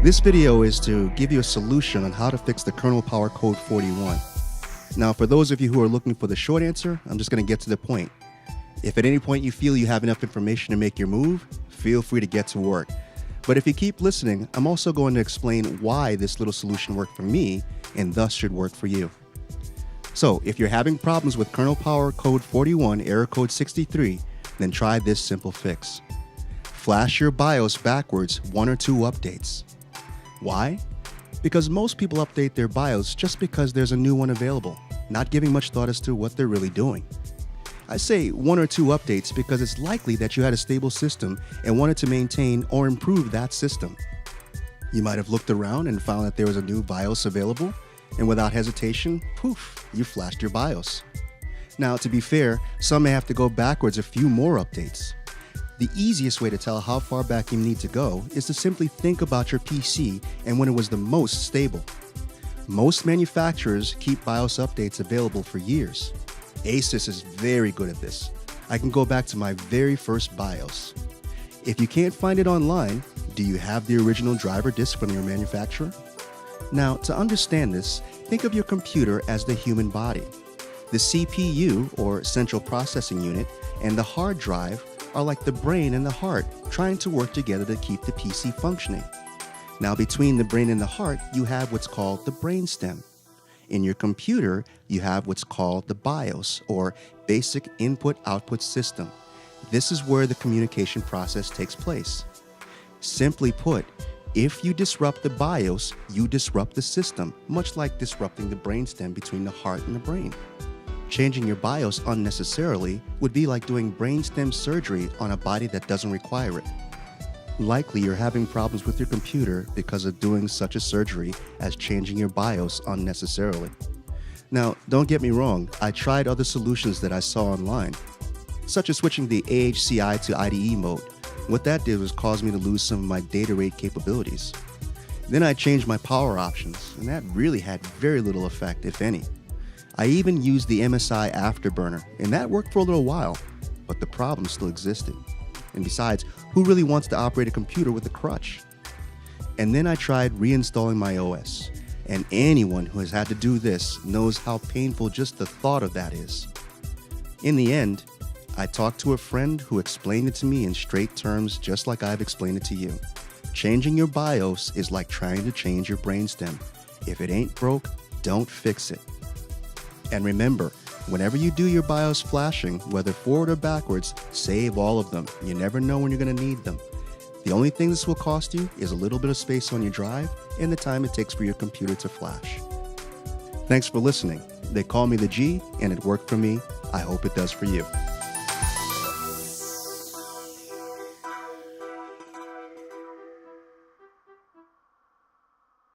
This video is to give you a solution on how to fix the kernel power code 41. Now, for those of you who are looking for the short answer, I'm just going to get to the point. If at any point you feel you have enough information to make your move, feel free to get to work. But if you keep listening, I'm also going to explain why this little solution worked for me and thus should work for you. So, if you're having problems with kernel power code 41, error code 63, then try this simple fix. Flash your BIOS backwards 1 or 2 updates. Why? Because most people update their BIOS just because there's a new one available, not giving much thought as to what they're really doing. I say 1 or 2 updates because it's likely that you had a stable system and wanted to maintain or improve that system. You might have looked around and found that there was a new BIOS available, and without hesitation, poof, you flashed your BIOS. Now, to be fair, some may have to go backwards a few more updates. The easiest way to tell how far back you need to go is to simply think about your PC and when it was the most stable. Most manufacturers keep BIOS updates available for years. Asus is very good at this. I can go back to my very first BIOS. If you can't find it online, do you have the original driver disk from your manufacturer? Now, to understand this, think of your computer as the human body. The CPU, or central processing unit, and the hard drive are like the brain and the heart trying to work together to keep the PC functioning. Now, between the brain and the heart, you have what's called the brainstem. In your computer, you have what's called the BIOS, or Basic Input-Output System. This is where the communication process takes place. Simply put, if you disrupt the BIOS, you disrupt the system, much like disrupting the brainstem between the heart and the brain. Changing your BIOS unnecessarily would be like doing brainstem surgery on a body that doesn't require it. Likely you're having problems with your computer because of doing such a surgery as changing your BIOS unnecessarily. Now, don't get me wrong, I tried other solutions that I saw online, such as switching the AHCI to IDE mode. What that did was cause me to lose some of my data rate capabilities. Then I changed my power options, and that really had very little effect, if any. I even used the MSI Afterburner, and that worked for a little while, but the problem still existed. And besides, who really wants to operate a computer with a crutch? And then I tried reinstalling my OS, and anyone who has had to do this knows how painful just the thought of that is. In the end, I talked to a friend who explained it to me in straight terms just like I've explained it to you. Changing your BIOS is like trying to change your brainstem. If it ain't broke, don't fix it. And remember, whenever you do your BIOS flashing, whether forward or backwards, save all of them. You never know when you're going to need them. The only thing this will cost you is a little bit of space on your drive and the time it takes for your computer to flash. Thanks for listening. They call me the G, and it worked for me. I hope it does for you.